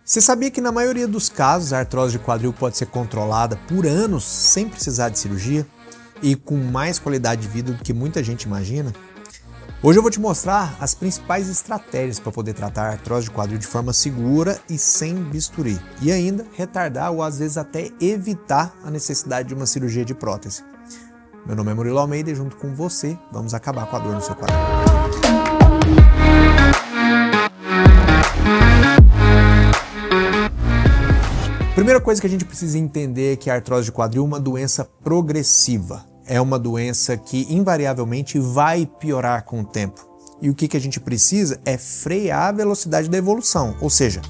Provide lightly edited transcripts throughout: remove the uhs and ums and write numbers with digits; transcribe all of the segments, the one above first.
Você sabia que na maioria dos casos a artrose de quadril pode ser controlada por anos sem precisar de cirurgia e com mais qualidade de vida do que muita gente imagina? Hoje eu vou te mostrar as principais estratégias para poder tratar a artrose de quadril de forma segura e sem bisturi, e ainda retardar ou às vezes até evitar a necessidade de uma cirurgia de prótese. Meu nome é Murilo Almeida e junto com você vamos acabar com a dor no seu quadril. Primeira coisa que a gente precisa entender é que a artrose de quadril é uma doença progressiva. É uma doença que invariavelmente vai piorar com o tempo. E o que a gente precisa é frear a velocidade da evolução. Ou seja,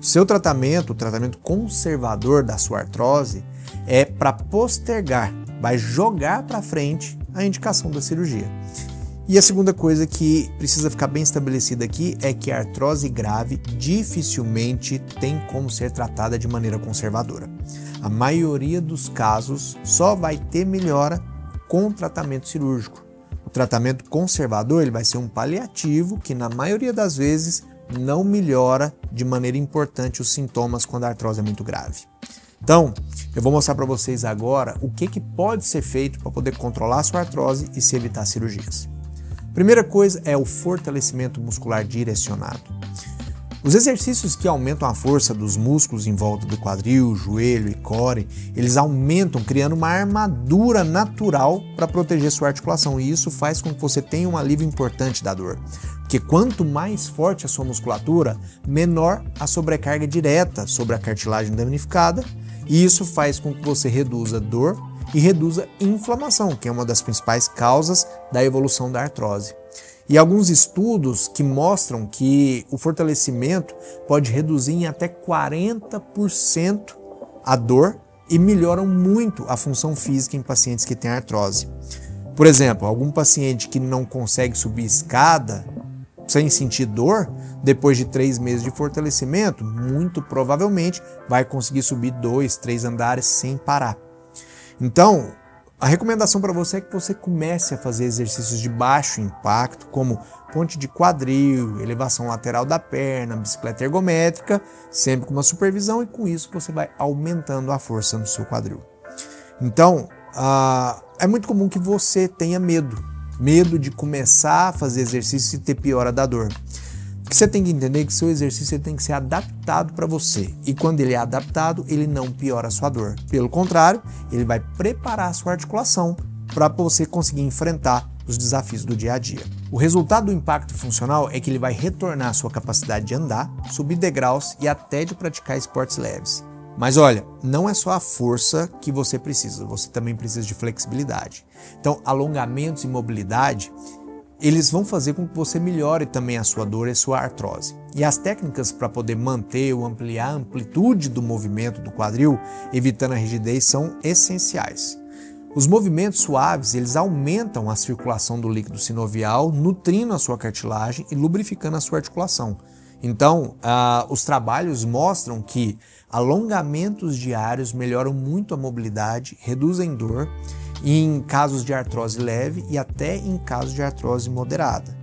o seu tratamento, o tratamento conservador da sua artrose, é para postergar, vai jogar para frente a indicação da cirurgia. E a segunda coisa que precisa ficar bem estabelecida aqui é que a artrose grave dificilmente tem como ser tratada de maneira conservadora. A maioria dos casos só vai ter melhora com tratamento cirúrgico. O tratamento conservador ele vai ser um paliativo que na maioria das vezes não melhora de maneira importante os sintomas quando a artrose é muito grave. Então, eu vou mostrar para vocês agora o que pode ser feito para poder controlar a sua artrose e se evitar cirurgias. Primeira coisa é o fortalecimento muscular direcionado. Os exercícios que aumentam a força dos músculos em volta do quadril, joelho e core, eles aumentam criando uma armadura natural para proteger sua articulação e isso faz com que você tenha um alívio importante da dor. Porque quanto mais forte a sua musculatura, menor a sobrecarga direta sobre a cartilagem danificada e isso faz com que você reduza a dor e reduza inflamação, que é uma das principais causas da evolução da artrose. E alguns estudos que mostram que o fortalecimento pode reduzir em até 40% a dor e melhoram muito a função física em pacientes que têm artrose. Por exemplo, algum paciente que não consegue subir escada sem sentir dor, depois de 3 meses de fortalecimento, muito provavelmente vai conseguir subir 2, 3 andares sem parar. Então, a recomendação para você é que você comece a fazer exercícios de baixo impacto, como ponte de quadril, elevação lateral da perna, bicicleta ergométrica, sempre com uma supervisão e com isso você vai aumentando a força no seu quadril. Então, é muito comum que você tenha medo de começar a fazer exercício e ter piora da dor. O que você tem que entender é que seu exercício tem que ser adaptado para você. E quando ele é adaptado, ele não piora a sua dor. Pelo contrário, ele vai preparar a sua articulação para você conseguir enfrentar os desafios do dia a dia. O resultado do impacto funcional é que ele vai retornar a sua capacidade de andar, subir degraus e até de praticar esportes leves. Mas olha, não é só a força que você também precisa de flexibilidade. Então, alongamentos e mobilidade eles vão fazer com que você melhore também a sua dor e a sua artrose. E as técnicas para poder manter ou ampliar a amplitude do movimento do quadril, evitando a rigidez, são essenciais. Os movimentos suaves, eles aumentam a circulação do líquido sinovial, nutrindo a sua cartilagem e lubrificando a sua articulação. Então, os trabalhos mostram que alongamentos diários melhoram muito a mobilidade, reduzem dor, em casos de artrose leve e até em casos de artrose moderada.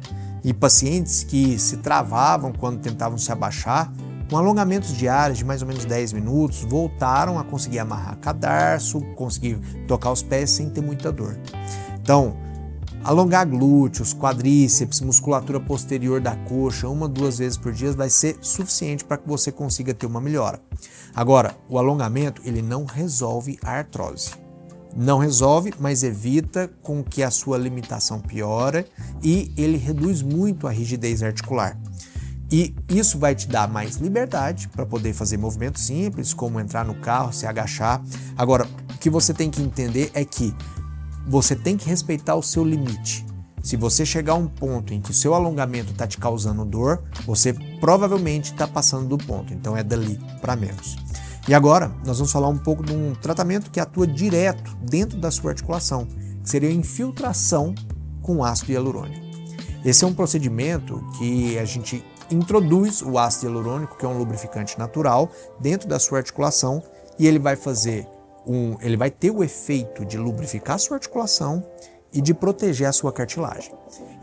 E pacientes que se travavam quando tentavam se abaixar, com alongamentos diários de mais ou menos 10 minutos, voltaram a conseguir amarrar cadarço, conseguir tocar os pés sem ter muita dor. Então, alongar glúteos, quadríceps, musculatura posterior da coxa 1 a 2 vezes por dia vai ser suficiente para que você consiga ter uma melhora. Agora, o alongamento ele não resolve a artrose. Não resolve, mas evita com que a sua limitação piore e ele reduz muito a rigidez articular. E isso vai te dar mais liberdade para poder fazer movimentos simples, como entrar no carro, se agachar. Agora, o que você tem que entender é que você tem que respeitar o seu limite. Se você chegar a um ponto em que o seu alongamento está te causando dor, você provavelmente está passando do ponto, então é dali para menos. E agora, nós vamos falar um pouco de um tratamento que atua direto dentro da sua articulação, que seria a infiltração com ácido hialurônico. Esse é um procedimento que a gente introduz o ácido hialurônico, que é um lubrificante natural, dentro da sua articulação e ele vai ter o efeito de lubrificar a sua articulação e de proteger a sua cartilagem.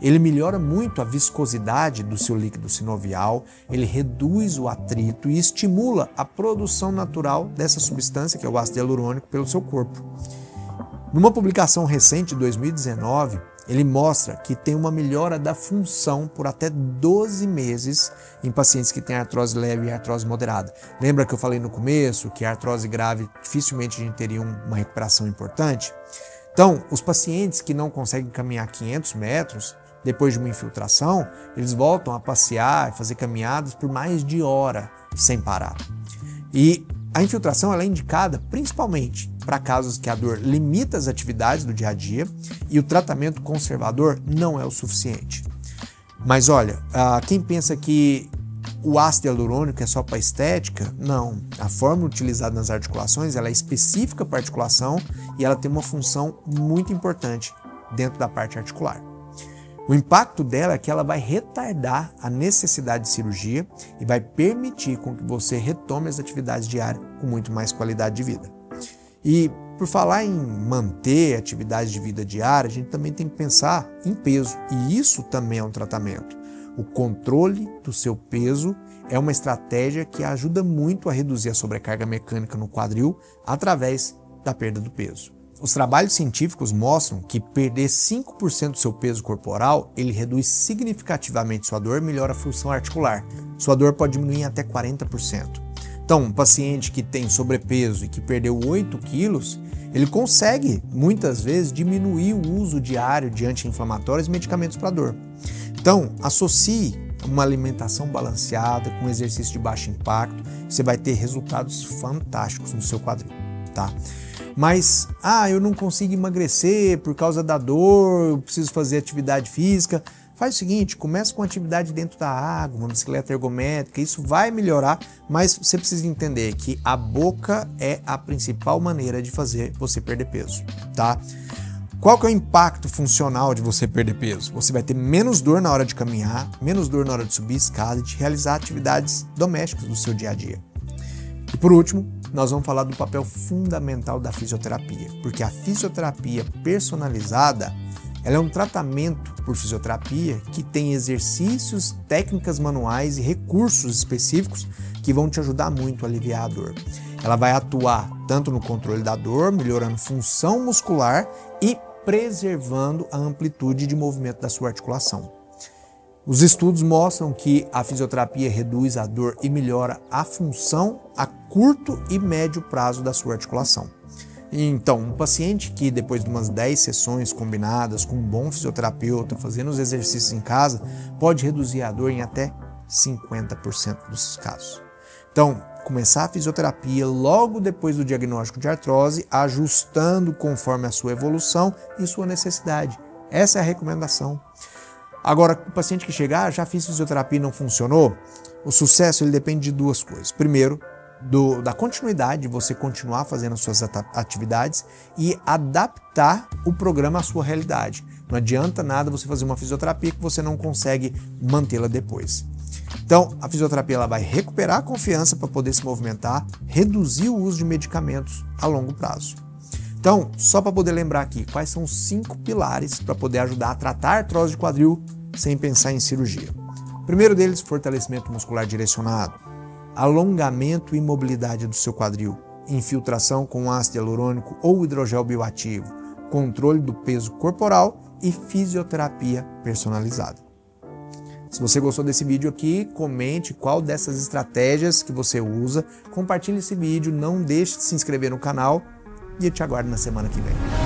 Ele melhora muito a viscosidade do seu líquido sinovial, ele reduz o atrito e estimula a produção natural dessa substância, que é o ácido hialurônico, pelo seu corpo. Numa publicação recente de 2019, ele mostra que tem uma melhora da função por até 12 meses em pacientes que têm artrose leve e artrose moderada. Lembra que eu falei no começo que a artrose grave dificilmente a gente teria uma recuperação importante? Então, os pacientes que não conseguem caminhar 500 metros, depois de uma infiltração, eles voltam a passear e fazer caminhadas por mais de hora sem parar. E a infiltração ela é indicada principalmente para casos que a dor limita as atividades do dia a dia e o tratamento conservador não é o suficiente. Mas olha, quem pensa que o ácido hialurônico é só para estética, não. A fórmula utilizada nas articulações ela é específica para a articulação e ela tem uma função muito importante dentro da parte articular. O impacto dela é que ela vai retardar a necessidade de cirurgia e vai permitir com que você retome as atividades diárias com muito mais qualidade de vida. E por falar em manter atividade de vida diária, a gente também tem que pensar em peso, e isso também é um tratamento. O controle do seu peso é uma estratégia que ajuda muito a reduzir a sobrecarga mecânica no quadril através da perda do peso. Os trabalhos científicos mostram que perder 5% do seu peso corporal, ele reduz significativamente sua dor e melhora a função articular. Sua dor pode diminuir em até 40%. Então, um paciente que tem sobrepeso e que perdeu 8 quilos, ele consegue, muitas vezes, diminuir o uso diário de anti-inflamatórios e medicamentos para dor. Então, associe uma alimentação balanceada com exercício de baixo impacto, você vai ter resultados fantásticos no seu quadril, tá? Mas, eu não consigo emagrecer por causa da dor, eu preciso fazer atividade física. Faz o seguinte, começa com atividade dentro da água, uma bicicleta ergométrica, isso vai melhorar, mas você precisa entender que a boca é a principal maneira de fazer você perder peso, tá? Qual que é o impacto funcional de você perder peso? Você vai ter menos dor na hora de caminhar, menos dor na hora de subir escada e de realizar atividades domésticas do seu dia a dia. E por último, nós vamos falar do papel fundamental da fisioterapia, porque a fisioterapia personalizada ela é um tratamento por fisioterapia que tem exercícios, técnicas manuais e recursos específicos que vão te ajudar muito a aliviar a dor. Ela vai atuar tanto no controle da dor, melhorando função muscular e preservando a amplitude de movimento da sua articulação. Os estudos mostram que a fisioterapia reduz a dor e melhora a função a curto e médio prazo da sua articulação. Então, um paciente que depois de umas 10 sessões combinadas com um bom fisioterapeuta, fazendo os exercícios em casa, pode reduzir a dor em até 50% dos casos. Então, começar a fisioterapia logo depois do diagnóstico de artrose, ajustando conforme a sua evolução e sua necessidade. Essa é a recomendação. Agora, o paciente que chegar, já fiz fisioterapia e não funcionou, o sucesso ele depende de duas coisas. Primeiro, da continuidade, de você continuar fazendo as suas atividades e adaptar o programa à sua realidade. Não adianta nada você fazer uma fisioterapia que você não consegue mantê-la depois. Então, a fisioterapia ela vai recuperar a confiança para poder se movimentar, reduzir o uso de medicamentos a longo prazo. Então, só para poder lembrar aqui, quais são os 5 pilares para poder ajudar a tratar a artrose de quadril sem pensar em cirurgia. O primeiro deles, fortalecimento muscular direcionado, alongamento e mobilidade do seu quadril, infiltração com ácido hialurônico ou hidrogel bioativo, controle do peso corporal e fisioterapia personalizada. Se você gostou desse vídeo aqui, comente qual dessas estratégias que você usa, compartilhe esse vídeo, não deixe de se inscrever no canal e eu te aguardo na semana que vem.